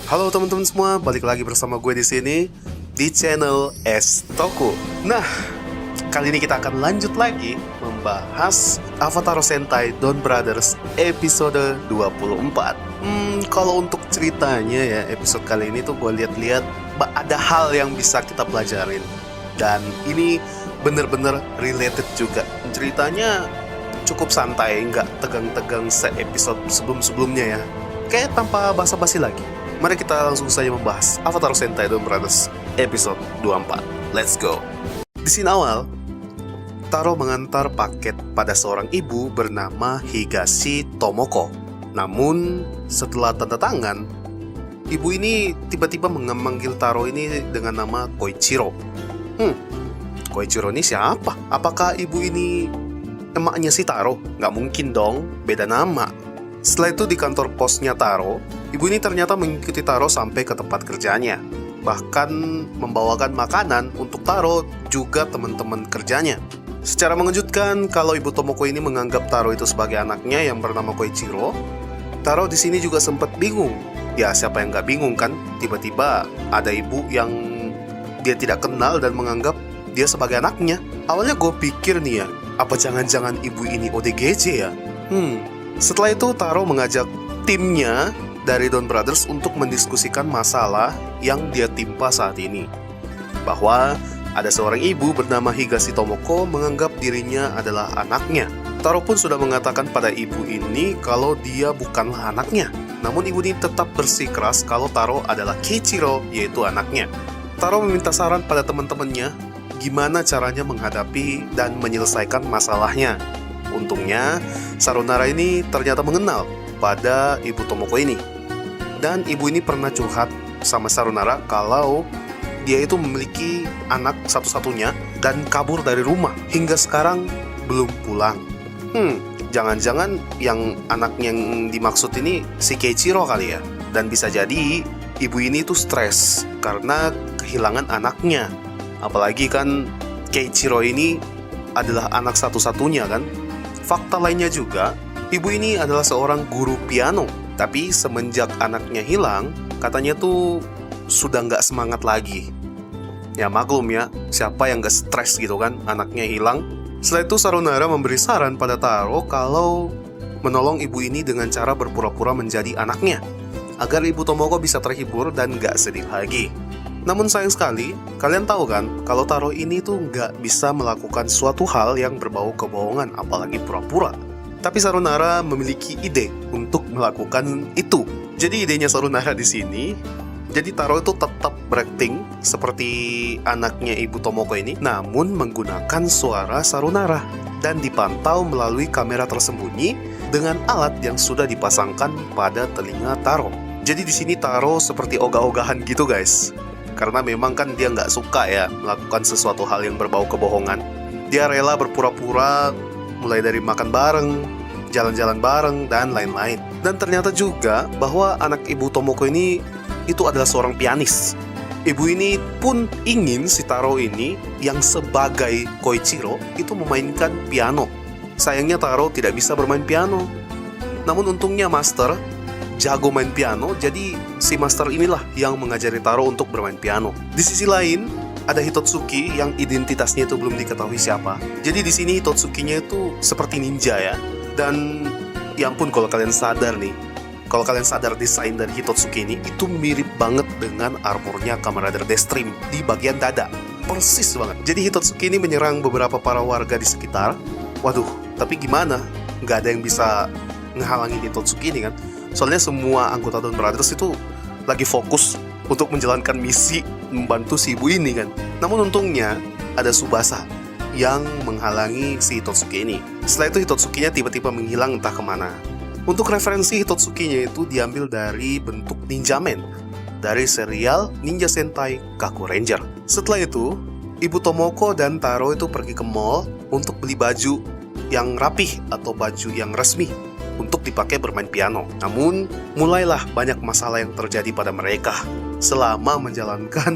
Halo teman-teman semua, balik lagi bersama gue di sini di channel S Toku. Nah, kali ini kita akan lanjut lagi membahas Avatar Sentai Don Brothers episode 24. Kalau untuk ceritanya ya, episode kali ini tuh gue lihat-lihat ada hal yang bisa kita pelajarin. Dan ini bener-bener related juga. Ceritanya cukup santai, nggak tegang-tegang se-episode sebelum-sebelumnya ya. Kayak tanpa basa-basi lagi, mari kita langsung saja membahas Avatar Sentai Don Brothers episode 24. Let's go. Di scene awal, Taro mengantar paket pada seorang ibu bernama Higashi Tomoko. Namun, setelah tanda tangan, ibu ini tiba-tiba memanggil Taro ini dengan nama Koichiro. Koichiro ini siapa? Apakah ibu ini emaknya si Taro? Nggak mungkin dong, beda nama. Setelah itu di kantor posnya Taro, ibu ini ternyata mengikuti Taro sampai ke tempat kerjanya. Bahkan membawakan makanan untuk Taro juga teman-teman kerjanya. Secara mengejutkan, kalau ibu Tomoko ini menganggap Taro itu sebagai anaknya yang bernama Koichiro, Taro di sini juga sempat bingung. Ya siapa yang nggak bingung kan? Tiba-tiba ada ibu yang dia tidak kenal dan menganggap dia sebagai anaknya. Awalnya gue pikir nih ya, apa jangan-jangan ibu ini ODGJ ya? Setelah itu Taro mengajak timnya dari Don Brothers untuk mendiskusikan masalah yang dia timpa saat ini. Bahwa ada seorang ibu bernama Higashi Tomoko menganggap dirinya adalah anaknya. Taro pun sudah mengatakan pada ibu ini kalau dia bukanlah anaknya. Namun ibu ini tetap bersikeras kalau Taro adalah Keiichiro, yaitu anaknya. Taro meminta saran pada teman-temannya gimana caranya menghadapi dan menyelesaikan masalahnya. Untungnya, Sarunara ini ternyata mengenal pada ibu Tomoko ini. Dan ibu ini pernah curhat sama Sarunara kalau dia itu memiliki anak satu-satunya dan kabur dari rumah. Hingga sekarang belum pulang. Jangan-jangan yang anaknya yang dimaksud ini si Keiichiro kali ya. Dan bisa jadi ibu ini tuh stres karena kehilangan anaknya. Apalagi kan Keiichiro ini adalah anak satu-satunya kan. Fakta lainnya juga, ibu ini adalah seorang guru piano. Tapi semenjak anaknya hilang, katanya tuh sudah nggak semangat lagi. Ya maklum ya, siapa yang nggak stres gitu kan, anaknya hilang. Setelah itu Sarunara memberi saran pada Taro kalau menolong ibu ini dengan cara berpura-pura menjadi anaknya, agar ibu Tomoko bisa terhibur dan nggak sedih lagi. Namun sayang sekali, kalian tahu kan kalau Taro ini tuh nggak bisa melakukan suatu hal yang berbau kebohongan, apalagi pura-pura. Tapi Sarunara memiliki ide untuk melakukan itu. Jadi idenya Sarunara di sini, jadi Taro itu tetap berakting seperti anaknya ibu Tomoko ini, namun menggunakan suara Sarunara dan dipantau melalui kamera tersembunyi dengan alat yang sudah dipasangkan pada telinga Taro. Jadi di sini Taro seperti ogah-ogahan gitu guys. Karena memang kan dia nggak suka ya melakukan sesuatu hal yang berbau kebohongan. Dia rela berpura-pura mulai dari makan bareng, jalan-jalan bareng, dan lain-lain. Dan ternyata juga bahwa anak ibu Tomoko ini itu adalah seorang pianis. Ibu ini pun ingin si Taro ini yang sebagai Koichiro itu memainkan piano. Sayangnya Taro tidak bisa bermain piano. Namun untungnya Master jago main piano, jadi si Master inilah yang mengajari Taro untuk bermain piano. Di sisi lain, ada Hitotsuki yang identitasnya itu belum diketahui siapa. Jadi di sini Hitotsukinya itu seperti ninja ya. Dan ya ampun kalau kalian sadar nih, kalau kalian sadar desain dari Hitotsuki ini itu mirip banget dengan armornya Kamen Rider Deathstream di bagian dada. Persis banget. Jadi Hitotsuki ini menyerang beberapa para warga di sekitar. Waduh, tapi gimana? Nggak ada yang bisa ngehalangin Hitotsuki ini kan. Soalnya semua anggota Don Brothers itu lagi fokus untuk menjalankan misi membantu si ibu ini kan. Namun untungnya ada Tsubasa yang menghalangi si Hitotsuki ini. Setelah itu Hitotsukinya tiba-tiba menghilang entah kemana. Untuk referensi Hitotsukinya itu diambil dari bentuk Ninja Man dari serial Ninja Sentai Kaku Ranger. Setelah itu, ibu Tomoko dan Taro itu pergi ke mall untuk beli baju yang rapih atau baju yang resmi untuk dipakai bermain piano. Namun, mulailah banyak masalah yang terjadi pada mereka selama menjalankan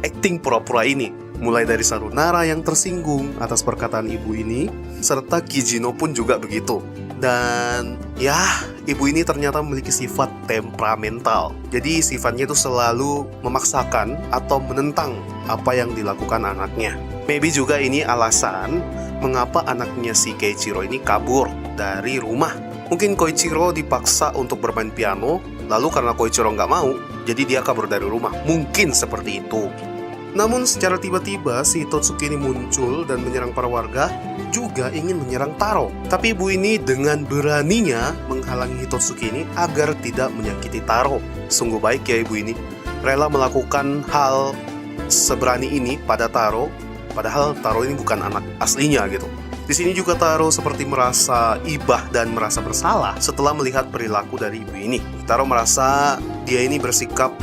acting pura-pura ini. Mulai dari Sarunara yang tersinggung atas perkataan ibu ini, serta Kijino pun juga begitu. Dan ya ibu ini ternyata memiliki sifat temperamental. Jadi sifatnya itu selalu memaksakan atau menentang apa yang dilakukan anaknya. Maybe juga ini alasan mengapa anaknya si Keiichiro ini kabur dari rumah. Mungkin Koichiro dipaksa untuk bermain piano, lalu karena Koichiro nggak mau, jadi dia kabur dari rumah. Mungkin seperti itu. Namun secara tiba-tiba si Hitotsuki ini muncul dan menyerang para warga, juga ingin menyerang Taro. Tapi ibu ini dengan beraninya menghalangi Hitotsuki ini agar tidak menyakiti Taro. Sungguh baik ya ibu ini, rela melakukan hal seberani ini pada Taro, padahal Taro ini bukan anak aslinya gitu. Di sini juga Taro seperti merasa ibah dan merasa bersalah setelah melihat perilaku dari ibu ini. Taro merasa dia ini bersikap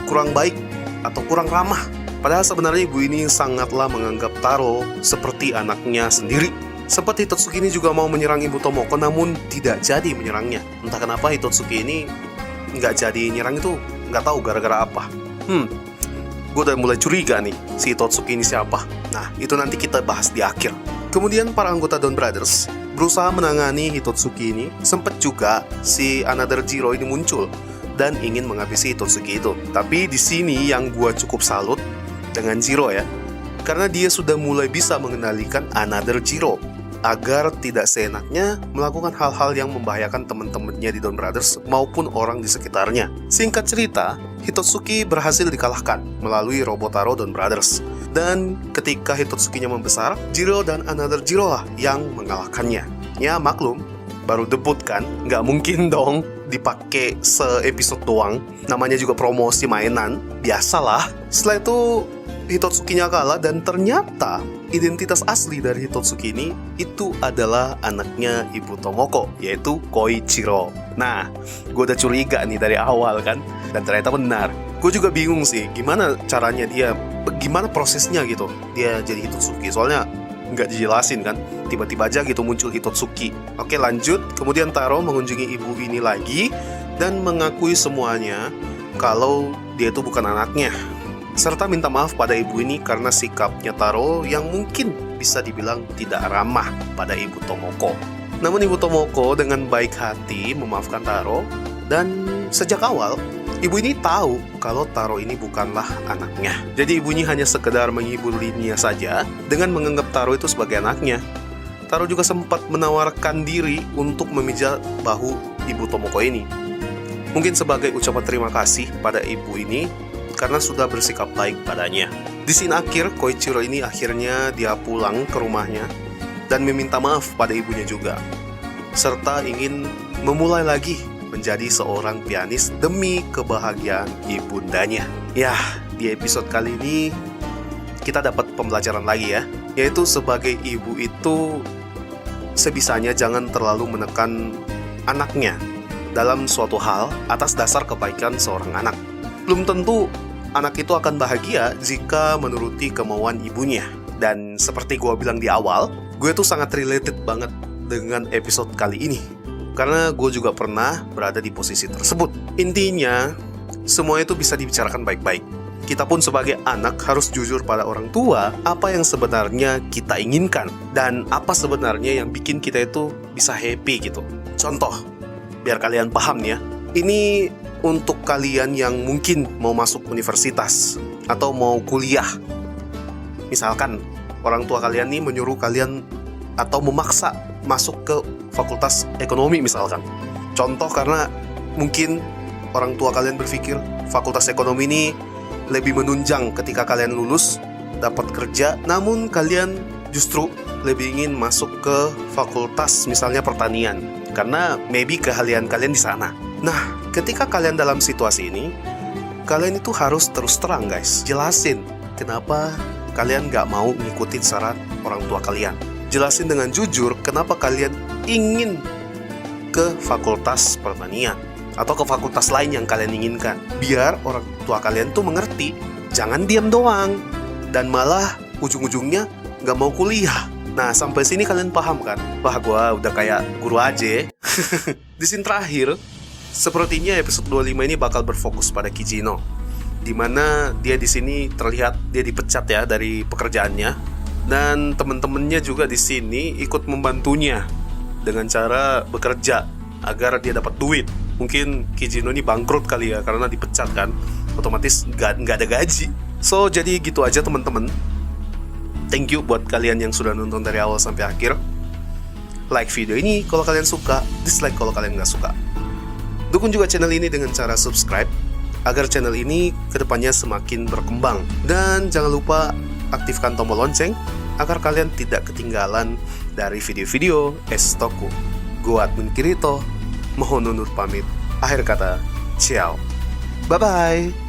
kurang baik atau kurang ramah. Padahal sebenarnya ibu ini sangatlah menganggap Taro seperti anaknya sendiri. Sempat Hitotsuki ini juga mau menyerang ibu Tomoko, namun tidak jadi menyerangnya. Entah kenapa Hitotsuki ini nggak jadi nyerang itu, nggak tahu gara-gara apa. Gue udah mulai curiga nih, si Hitotsuki ini siapa. Nah, itu nanti kita bahas di akhir. Kemudian para anggota Don Brothers berusaha menangani Hitotsuki ini. Sempat juga si Another Jiro ini muncul dan ingin menghabisi Hitotsuki itu. Tapi di sini yang gua cukup salut dengan Jiro ya, karena dia sudah mulai bisa mengendalikan Another Jiro agar tidak seenaknya melakukan hal-hal yang membahayakan teman-temannya di Don Brothers maupun orang di sekitarnya. Singkat cerita, Hitotsuki berhasil dikalahkan melalui Robotaro Don Brothers. Dan ketika Hitotsuki-nya membesar, Jiro dan Another Jiro lah yang mengalahkannya. Ya maklum, baru debut kan, nggak mungkin dong dipakai se-episode doang. Namanya juga promosi mainan, biasalah. Setelah itu Hitotsuki-nya kalah dan ternyata identitas asli dari Hitotsuki ini itu adalah anaknya Ibu Tomoko, yaitu Koichiro. Nah, gue udah curiga nih dari awal kan, dan ternyata benar. Gue juga bingung sih, gimana caranya dia, gimana prosesnya gitu, dia jadi Hitotsuki. Soalnya nggak dijelasin kan, tiba-tiba aja gitu muncul Hitotsuki. Oke lanjut, kemudian Taro mengunjungi ibu ini lagi dan mengakui semuanya kalau dia itu bukan anaknya, serta minta maaf pada ibu ini karena sikapnya Taro yang mungkin bisa dibilang tidak ramah pada Ibu Tomoko. Namun Ibu Tomoko dengan baik hati memaafkan Taro, dan sejak awal ibu ini tahu kalau Taro ini bukanlah anaknya. Jadi ibu ini hanya sekedar menghibur Linya saja dengan menganggap Taro itu sebagai anaknya. Taro juga sempat menawarkan diri untuk memijat bahu Ibu Tomoko ini. Mungkin sebagai ucapan terima kasih pada ibu ini karena sudah bersikap baik padanya. Di scene akhir, Koichiro ini akhirnya dia pulang ke rumahnya dan meminta maaf pada ibunya juga, serta ingin memulai lagi menjadi seorang pianis demi kebahagiaan ibundanya. Ya, di episode kali ini kita dapat pembelajaran lagi ya, yaitu sebagai ibu itu sebisanya jangan terlalu menekan anaknya dalam suatu hal atas dasar kebaikan seorang anak. Belum tentu anak itu akan bahagia jika menuruti kemauan ibunya. Dan seperti gue bilang di awal, gue tuh sangat related banget dengan episode kali ini, karena gue juga pernah berada di posisi tersebut. Intinya, semua itu bisa dibicarakan baik-baik. Kita pun sebagai anak harus jujur pada orang tua apa yang sebenarnya kita inginkan dan apa sebenarnya yang bikin kita itu bisa happy gitu. Contoh, biar kalian paham ya, ini untuk kalian yang mungkin mau masuk universitas atau mau kuliah. Misalkan orang tua kalian nih menyuruh kalian atau memaksa masuk ke fakultas ekonomi misalkan. Contoh, karena mungkin orang tua kalian berpikir fakultas ekonomi ini lebih menunjang ketika kalian lulus dapat kerja, namun kalian justru lebih ingin masuk ke fakultas misalnya pertanian karena maybe keahlian kalian di sana. Nah, ketika kalian dalam situasi ini, kalian itu harus terus terang guys, jelasin kenapa kalian gak mau ngikutin saran orang tua kalian. Jelasin dengan jujur kenapa kalian ingin ke fakultas pertanian atau ke fakultas lain yang kalian inginkan. Biar orang tua kalian tuh mengerti, jangan diam doang dan malah ujung-ujungnya gak mau kuliah. Nah, sampai sini kalian paham kan? Wah, gua udah kayak guru aja. Di scene terakhir, sepertinya episode 25 ini bakal berfokus pada Kijino, dimana dia di sini terlihat dia dipecat ya dari pekerjaannya, dan teman-temannya juga di sini ikut membantunya dengan cara bekerja agar dia dapat duit. Mungkin Kijino ini bangkrut kali ya, karena dipecat kan, otomatis nggak ada gaji. So jadi gitu aja teman-teman. Thank you buat kalian yang sudah nonton dari awal sampai akhir. Like video ini kalau kalian suka, dislike kalau kalian nggak suka. Dukung juga channel ini dengan cara subscribe, agar channel ini kedepannya semakin berkembang. Dan jangan lupa aktifkan tombol lonceng, agar kalian tidak ketinggalan dari video-video Estoku. Gua Admin Kirito, mohon undur pamit. Akhir kata, ciao. Bye-bye.